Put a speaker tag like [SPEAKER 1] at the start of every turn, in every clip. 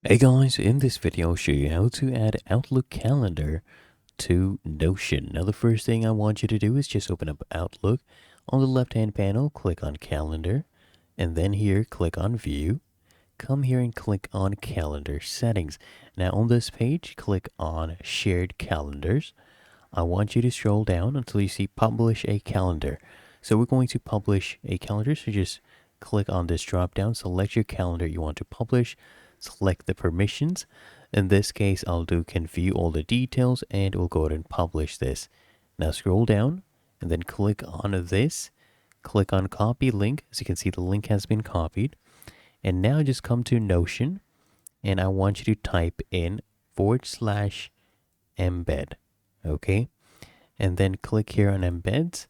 [SPEAKER 1] Hey guys, in this video I'll show you how to add Outlook calendar to Notion. Now the first thing I want you to do is just open up Outlook. On the left hand panel, click on calendar, and then here click on view. Come here and click on calendar settings. Now on this page, click on shared calendars. I want you to scroll down until you see publish a calendar. So we're going to publish a calendar, so just click on this drop down, select your calendar you want to publish, select the permissions. In this case, I'll do can view all the details and we'll go ahead and publish this. Now scroll down and then click on this, click on copy link. As you can see, the link has been copied. And now just come to Notion and I want you to type in /embed. Okay, and then click here on embeds.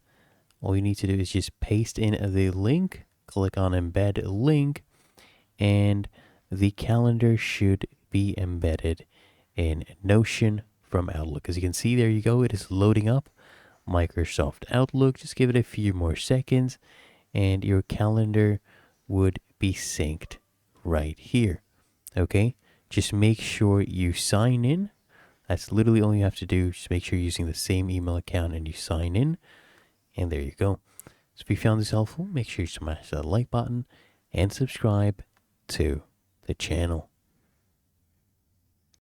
[SPEAKER 1] All you need to do is just paste in the link, click on embed link, and the calendar should be embedded in Notion from Outlook. As you can see, there you go, it is loading up Microsoft Outlook. Just give it a few more seconds and your calendar would be synced right here. Okay, just make sure you sign in. That's literally all you have to do. Just make sure you're using the same email account and you sign in. And there you go. So if you found this helpful, make sure you smash that like button and subscribe to the channel.